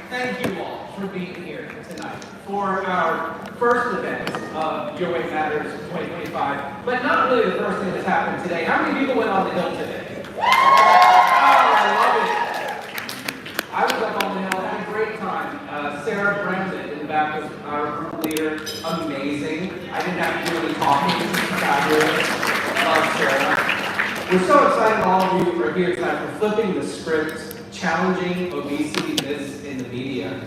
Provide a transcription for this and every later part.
Thank you all for being here tonight for our first event of Your Weight Matters 2025, but not really the first thing that's happened today. How many people went on the hill today? Oh, I love it. I was up on the hill, had a great time. Sarah Brandon in the back was our group leader, amazing. I didn't have to do any talking, fabulous. Love Sarah. We're so excited all of you are here tonight for flipping the script, challenging obesity myths in the media.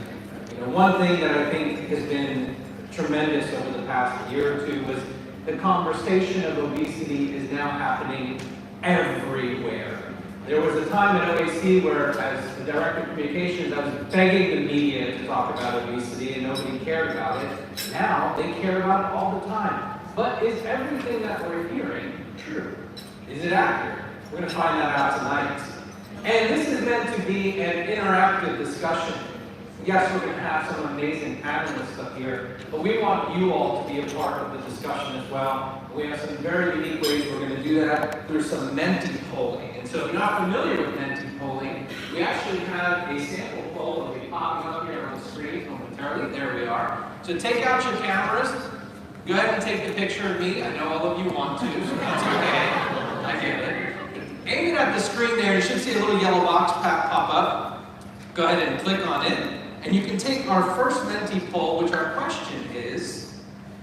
You know, one thing that I think has been tremendous over the past year or two was the conversation of obesity is now happening everywhere. There was a time at OAC where, as the director of communications, I was begging the media to talk about obesity and nobody cared about it. Now, they care about it all the time. But is everything that we're hearing true? Is it accurate? We're going to find that out tonight. And this is meant to be an interactive discussion. Yes, we're going to have some amazing panelists up here, but we want you all to be a part of the discussion as well. We have some very unique ways we're going to do that through some Menti polling. And so if you're not familiar with Menti polling, we actually have a sample poll that will be popping up here on the screen momentarily. There we are. So take out your cameras. Go ahead and take the picture of me. I know all of you want to, so that's okay. I get it. Aim it at the screen there. You should see a little yellow box pop up. Go ahead and click on it. And you can take our first Menti poll, which our question is,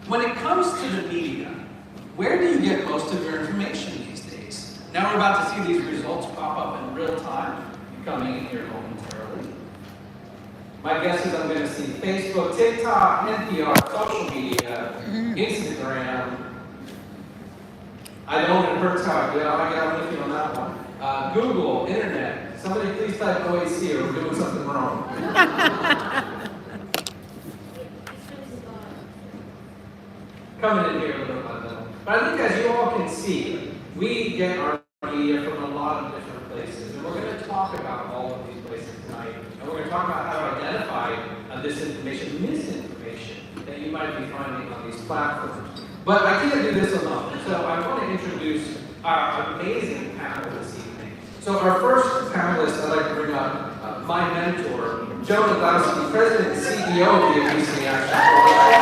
when it comes to the media, where do you get most of your information these days? Now we're about to see these results pop up in real time, coming in here momentarily. My guess is I'm going to see Facebook, TikTok, NPR, social media, Instagram. I don't, it hurts how I got with you on that one. Google, internet. Somebody please type OAC or we're doing something wrong. Coming in here a little by little. But I think as you all can see, we get our media from a lot of different places. And we're going to talk about all of these places tonight. And we're going to talk about how to identify disinformation, misinformation that you might be finding on these platforms. But I can't do this alone. So I want to introduce our amazing panel this evening. So our first panelist I'd like to bring up, my mentor, Joe Nadowski, President and CEO of the Obesity Action Coalition.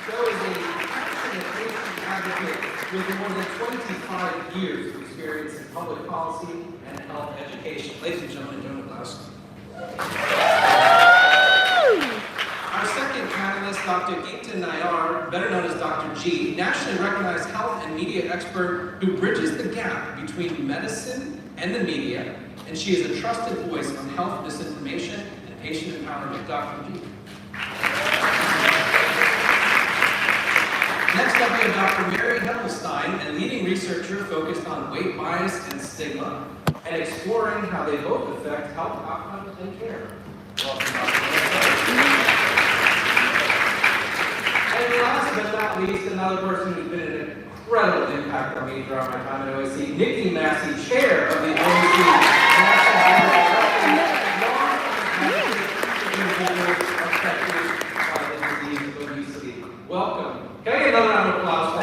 Joe is a passionate patient advocate with more than 25 years of experience in public policy and health education. Ladies and gentlemen, Joe Nadowski. Our second panelist, Dr. Geeta Nair, better known as Dr. G, nationally recognized health and media expert who bridges the gap between medicine and the media, and she is a trusted voice on health misinformation and patient empowerment. Dr. G. Next up, we have Dr. Mary Hepplestein, a leading researcher focused on weight bias and stigma, and exploring how they both affect health outcomes and care. Welcome, Dr. And last but not least, another person who's been an incredible impact on me throughout my time at OAC, Nikki Massey, chair of the OAC National Obesity. Welcome. Can I get another round of applause for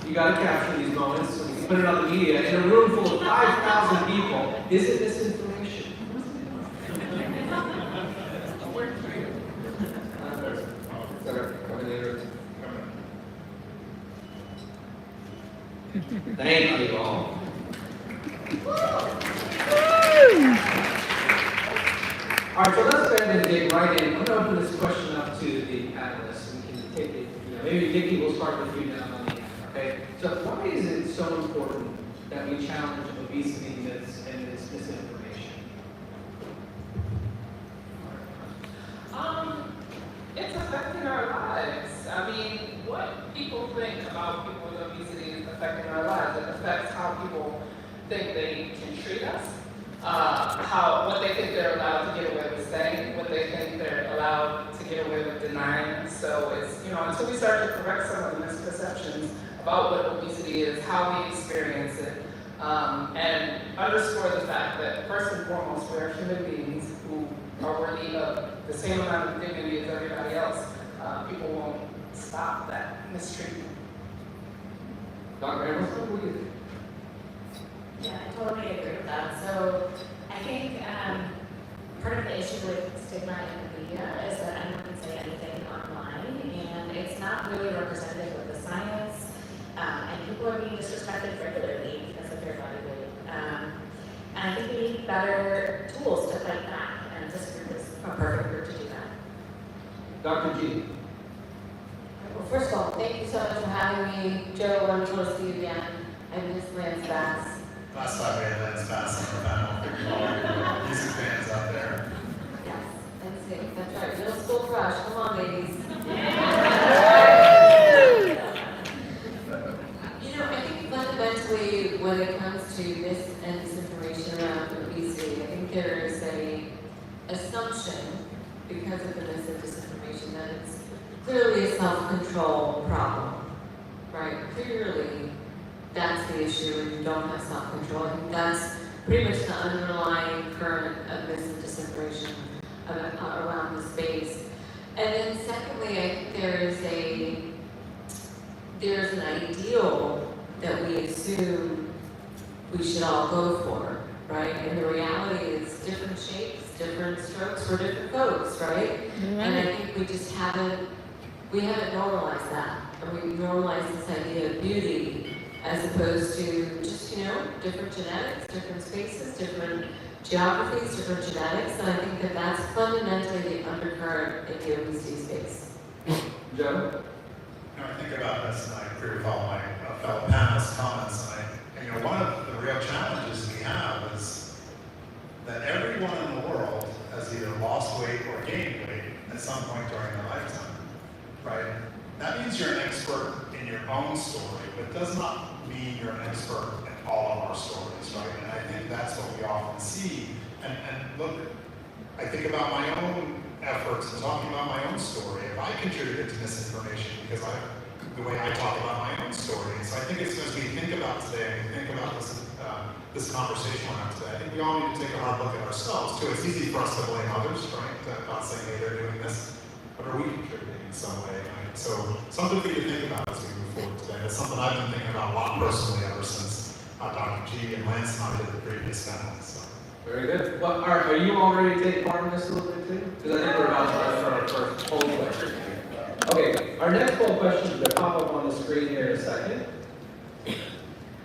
You got to capture these moments so we can put it on the media. In a room full of 5,000 people, is it misinformation? Thank you all. All right, so let's go ahead and dig right in. I'm going to open this question up to the panelists. We can take it. Maybe Nikki will start with you now. Okay, so why is it so important that we challenge obesity myths and this misinformation? It's affecting our lives. I mean, what people think about people with obesity is affecting our lives. It affects how people think they can treat us, what they think they're allowed to get away with saying, what they think they're allowed to get away with denying. So it's, until we start to correct some of the misperceptions about what obesity is, how we experience it, and underscore the fact that first and foremost, we're human beings who are worthy of the same amount of dignity as everybody else. People won't stop that mistreatment. Dr. Emerson, what do you think? Yeah, I totally agree with that. So I think part of the issue with stigma in the media is that anyone can say anything online, and it's not really representative of the science, and people are being disrespected regularly because of their body weight. And I think we need better tools to fight back, and this group is a perfect group to do that. Dr. G. Well, first of all, thank you so much for having me. Joe, I'm sure to see you again. I miss Lance Bass. Last time we had Lance Bass on the panel, for all your music fans out there. Yes, that's right. Middle school crush. Come on, ladies. You know, I think fundamentally, when it comes to mis and disinformation around obesity, I think there is a assumption because of the mis and disinformation that it's clearly a self-control problem, right? Clearly, that's the issue when you don't have self-control. I think that's pretty much the underlying current of mis and disinformation around the space. And then secondly, I think there's an ideal that we assume we should all go for, right? And the reality is different shapes, different strokes for different folks, right? And I think we just haven't normalized that. And we normalized this idea of beauty as opposed to just, different genetics, different spaces, different geographies, different genetics. And I think that that's fundamentally the undercurrent in the obesity space. Joe? I think about this and I agree with all my fellow panelists' comments. And one of the real challenges we have is that everyone in the world has either lost weight or gained weight at some point during their lifetime, right? That means you're an expert in your own story, but does not mean you're an expert in all of our stories, right? And I think that's what we often see. And look, I think about my own efforts and talking about my own story. If I contributed to misinformation because the way I talk about my own story. And so I think it's as we think about today, and we think about this conversation we're having today, I think we all need to take a hard look at ourselves too. It's easy for us to blame others, right? About saying, hey, they're doing this, but are we contributing in some way? Right? So something for you to think about as we move forward today. That's something I've been thinking about a lot personally ever since Dr. G and Lance and I did the previous panel. So. Very good. Well, are you all ready to take part in this a little bit too? Because I think we're about to start our first poll question. Okay, our next poll question is going to pop up on the screen here in a second.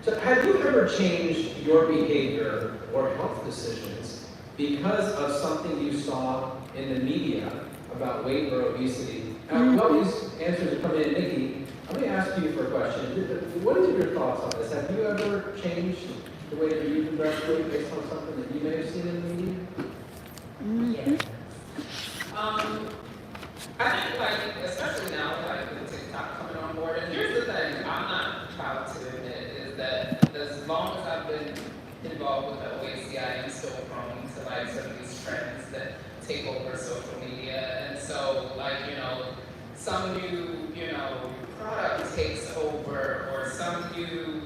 So have you ever changed your behavior or health decisions because of something you saw in the media about weight or obesity? Now, while these answers are coming in, Nikki, let me ask you for a question. What are your thoughts on this? Have you ever changed the way that you address weight based on something that you may have seen in the media? Yeah. I think, especially now, with TikTok coming on board, and here's the thing, I'm not proud to admit, is that as long as I've been involved with the OAC, I am still prone to, some of these trends that take over social media, and so, some new, product takes over, or some new,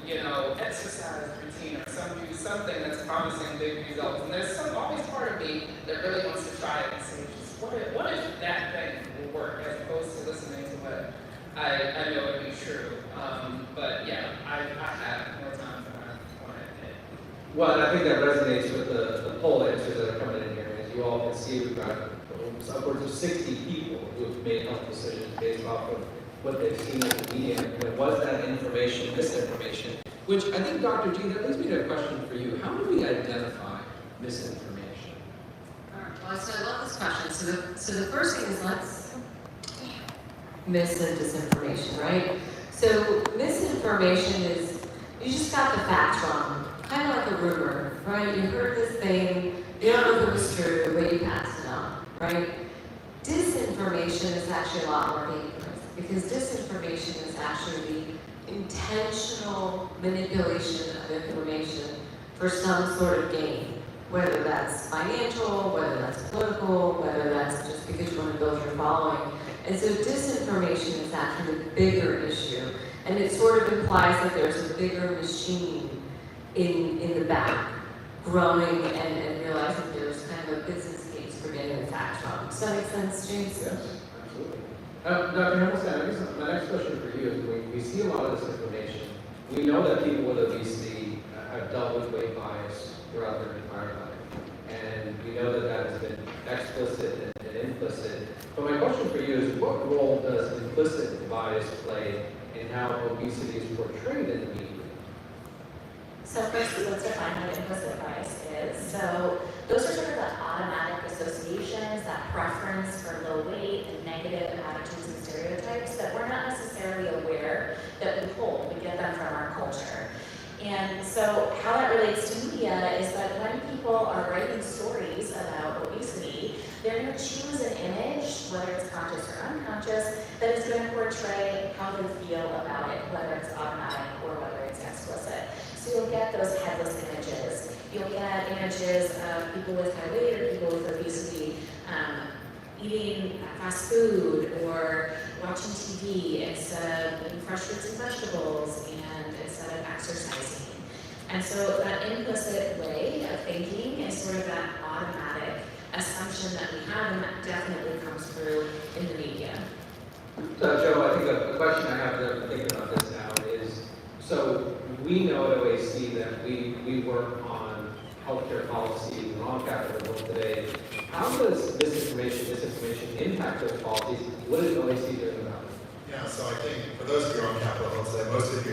exercise routine, or some new something that's promising big results, and there's always part of me that really wants to try it and see, what if that thing will work, as opposed to listening to what I know would be true. But yeah, I have more time than I want to admit. Well, and I think that resonates with the poll answers that are coming in here. As you all can see, we've got upwards of 60 people who have made health decisions based off of what they've seen in the media. And was that information misinformation? Which I think, Dr. G, that leads me to a question for you. How do we identify misinformation? Well, so I love this question. So the first thing is let's mis and disinformation, right? So misinformation is you just got the facts wrong, kind of like a rumor, right? You heard this thing, you don't know if it was true, but you passed it on, right? Disinformation is actually a lot more dangerous because disinformation is actually the intentional manipulation of information for some sort of gain. Whether that's financial, whether that's political, whether that's just because you want to build your following. And so disinformation is actually a bigger issue. And it sort of implies that there's a bigger machine in the back, growing and realizing there's kind of a business case for getting the facts wrong. Does that make sense, James? Yes, absolutely. Dr. Hamilton, I guess my next question for you is we see a lot of this information We know that people with obesity have dealt with weight bias throughout their entire life. And we know that that has been explicit and implicit. But my question for you is, what role does implicit bias play in how obesity is portrayed in the media? So first, let's define what implicit bias is. So those are sort of the automatic associations, that preference for low weight and negative attitudes and stereotypes that we're not necessarily aware that we hold. We get them from our culture. And so how that relates to media is that when people are writing stories about obesity, they're going to choose an image, whether it's conscious or unconscious, that is going to portray how they feel about it, whether it's automatic or whether it's explicit. So you'll get those headless images. You'll get images of people with high weight or people with obesity eating fast food or watching TV instead of eating fresh fruits and vegetables and instead of exercising. And so that implicit way of thinking is sort of that automatic assumption that we have, and that definitely comes through in the media. So, Joe, I think the question I have to think about this now is, so we know at OAC that we work on healthcare policy, we're on Capitol Hill today. How does disinformation impact those policies? What is OAC doing about it? Yeah, so I think for those of you on Capitol Hill today, most of you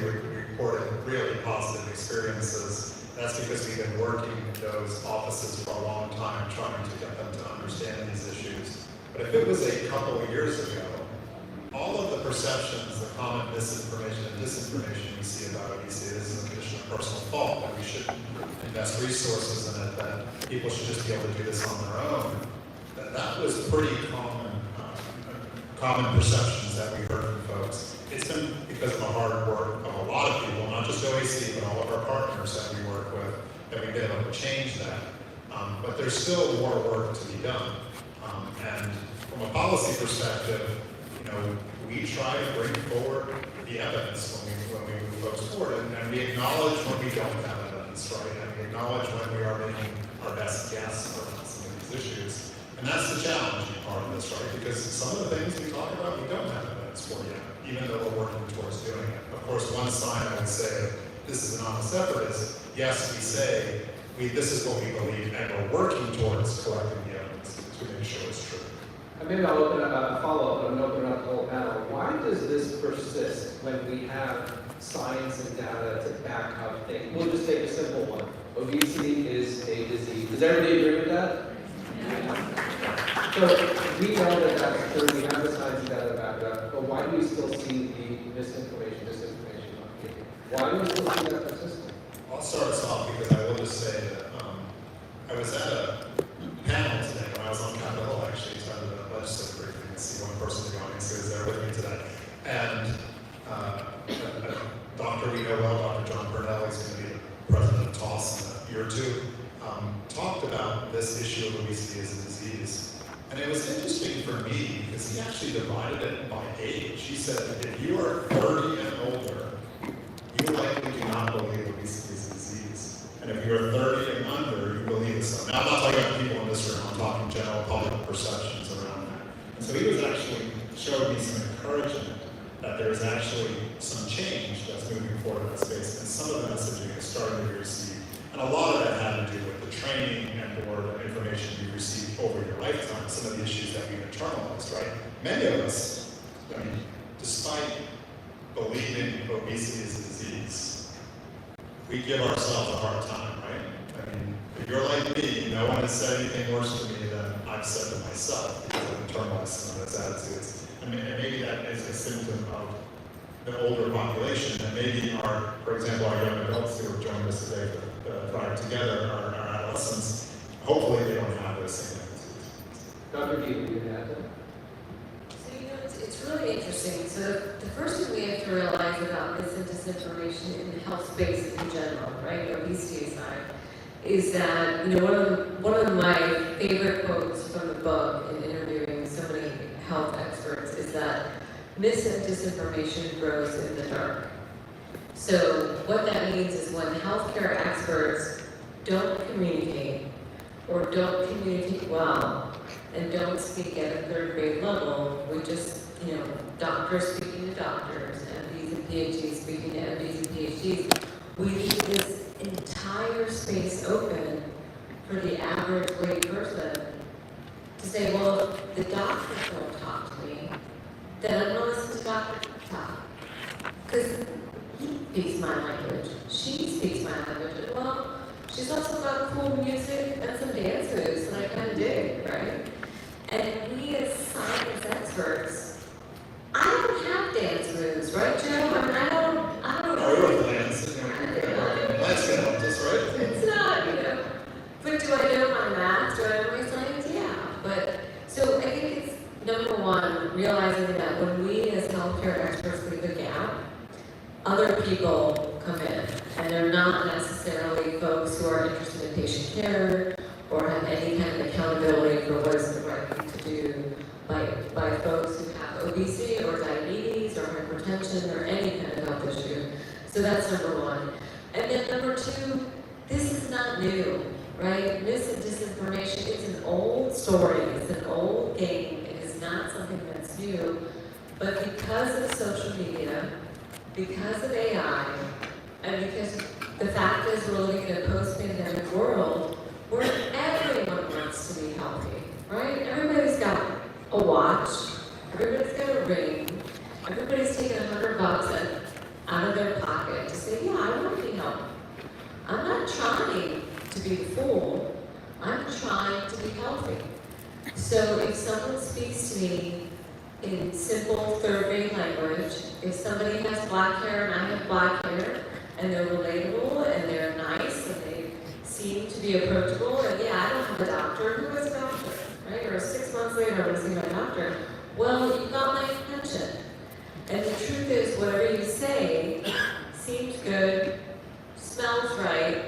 reported really positive experiences. That's because we've been working with those offices for a long time, trying to get them to understand these issues. But if it was a couple of years ago, all of the perceptions, the common misinformation and disinformation we see about obesity, this is a condition of personal fault, that we should invest resources in it, that people should just be able to do this on their own, that was pretty common perceptions that we heard from folks. It's been because of the hard work of a lot of people, not just OAC, but all of our partners that we work with, that we've been able to change that. But there's still more work to be done. And from a policy perspective, we try to bring forward the evidence when we move folks forward, and we acknowledge when we don't have evidence, right? And we acknowledge when we are making our best guess around some of these issues. And that's the challenging part of this, right? Because some of the things we talk about, we don't have evidence for yet, even though we're working towards doing it. Of course, one sign I would say this is an honest effort is, yes, we say this is what we believe, and we're working towards collecting the evidence to make sure it's true. And maybe I'll open up a follow-up, but I'm going to open up the whole panel. Why does this persist when we have science and data to back up things? We'll just take a simple one. Obesity is a disease. Does everybody agree with that? So we know that that's true. We have the science and data to back it up. But why do we still see the disinformation on TV? Why do we still see that persistent? I'll start us off because I will just say that I was at a panel today when I was on Capitol Hill, actually, started a legislative briefing. I see one person in the audience who is there with me today. And a doctor we know well, Dr. John Burnell, who's going to be the president of TOSS in a year or two, talked about this issue of obesity as a disease. And it was interesting for me because he actually divided it by age. He said, if you are 30 and older, you likely do not believe obesity is a disease. And if you're 30 and under, you believe it so. Now, I'm not talking about people in this room, I'm talking general public perceptions around that. And so he was actually showing me some encouragement that there's actually some change that's moving forward in that space. And some of the messaging is starting to be received. And a lot of that had to do with the training and or the information you received over your lifetime, some of the issues that we've internalized, right? Many of us, despite believing obesity is a disease, we give ourselves a hard time, right? If you're like me, no one has said anything worse to me than I've said to myself because I've internalized some of those attitudes. And maybe that is a symptom of the older population, and maybe for example, our young adults who have joined us today for Thrive Together, our adolescents, hopefully they don't have those same attitudes. Dr. D, would you add that? So, it's really interesting. So, the first thing we have to realize about this and disinformation in the health space in general, right, obesity aside, is that, one of my favorite quotes from the book in interviewing so many health experts is that mis and disinformation grows in the dark. So what that means is when healthcare experts don't communicate or don't communicate well and don't speak at a third grade level, we just, doctors speaking to doctors and these and PhDs, speaking to MDs and PhDs, we leave this entire space open for the average lay person to say, well, if the doctors don't talk to me, then I'm going to listen to Dr. talk. Because he speaks my language, she speaks my language, well, she's also got cool music and some dance moves that I kind of dig, right? And we as science experts, I don't have dance moves, right, Joe? I mean, I don't know. Lance, Lance can help us, right? It's not, But do I know my math? Do I know my science? Yeah. But, so I think it's, number one, realizing that when we as healthcare experts leave a gap, other people come in, and they're not necessarily folks who are interested in patient care or have any kind of accountability for what is the right thing to do by folks who have obesity or diabetes or hypertension or any kind of health issue. So that's number one. And then number two, this is not new, right? Mis and disinformation, it's an old story, it's an old game, it is not something that's new. But because of social media, because of AI, and because the fact is we're living in a post-pandemic world where everyone wants to be healthy, right? Everybody's got a watch, everybody's got a ring, everybody's taking $100 out of their pocket to say, yeah, I want to be healthy. I'm not trying to be the fool, I'm trying to be healthy. So if someone speaks to me in simple third-grade language, if somebody has black hair and I have black hair, and they're relatable and they're nice and they seem to be approachable, and yeah, I don't have a doctor, who has a doctor, right? Or 6 months later, I'm going to see my doctor. Well, you got my attention. And the truth is, whatever you say seems good, smells right,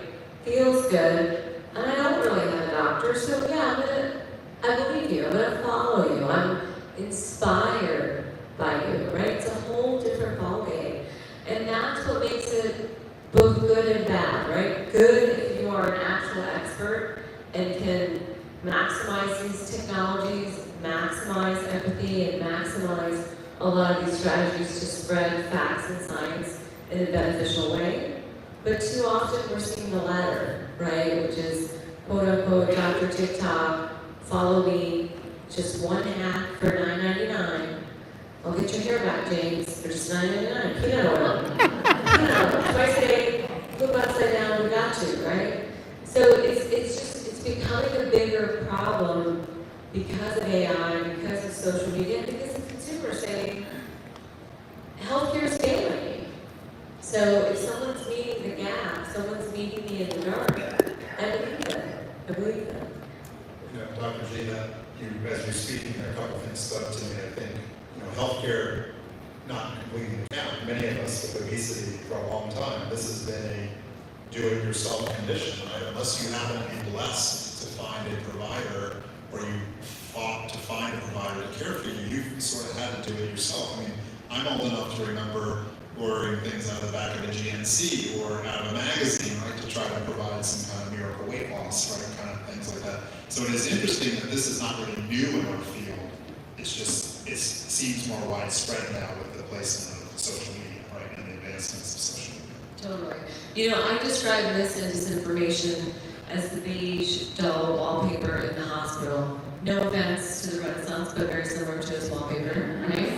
feels good, and I don't really have a doctor, so yeah, I believe you, I'm gonna follow you, I'm inspired by you, right? It's a whole different ballgame. And that's what makes it both good and bad, right? Good if you are an actual expert and can maximize these technologies, maximize empathy, and maximize a lot of these strategies to spread facts and science in a beneficial way. But too often we're seeing the latter, right? Which is quote unquote Dr. TikTok, follow me, just one hack for $9.99. I'll get your hair back, James, for just $9.99. Peanut oil. Peanut oil. Twice a day, flip upside down, we got you, right? So it's becoming a bigger problem because of AI, because of social media, because the consumers say, healthcare is failing me. So if someone's meeting the gap, someone's meeting me in the dark, I believe them. I believe them. Dr. G, that as you're speaking, there are a couple of things stuck to me. I think, healthcare, not completely account. Many of us with obesity for a long time, this has been a do-it-yourself condition, right? Unless you happen to be blessed to find a provider, or you fought to find a provider to care for you, you've sort of had to do it yourself. I mean, I'm old enough to remember ordering things out of the back of a GNC or out of a magazine, right, to try to provide some kind of miracle weight loss, right, kind of things like that. So it is interesting that this is not really new in our field. It's just, it seems more widespread now with the placement of social media, right, and the advancements of social media. Totally. I describe this and disinformation as the beige dull wallpaper in the hospital. No offense to the Renaissance, but very similar to its wallpaper, right?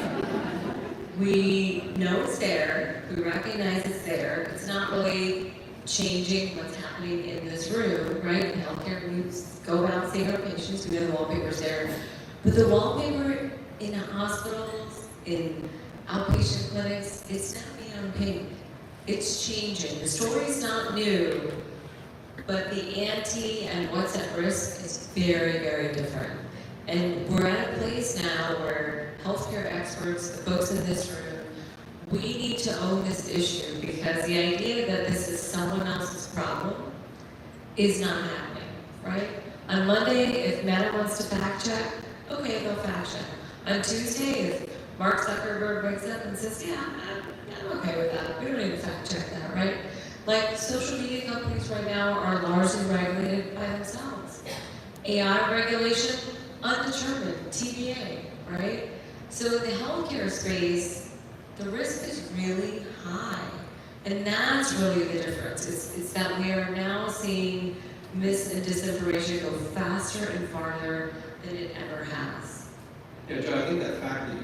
We know it's there, we recognize it's there, it's not really changing what's happening in this room, right? Healthcare groups go about seeing our patients, we know the wallpaper's there. But the wallpaper in hospitals, in outpatient clinics, it's not neon pink. It's changing. The story's not new, but the ante and what's at risk is very, very different. And we're at a place now where healthcare experts, the folks in this room, we need to own this issue, because the idea that this is someone else's problem is not happening, right? On Monday, if Meta wants to fact check, okay, they'll fact check. On Tuesday, if Mark Zuckerberg wakes up and says, yeah, I'm okay with that, we don't need to fact check that, right? Like, social media companies right now are largely regulated by themselves. AI regulation, undetermined, TBA, right? So in the healthcare space, the risk is really high. And that's really the difference. It's that we are now seeing mis and disinformation go faster and farther than it ever has. Yeah, Joe, I think that fact that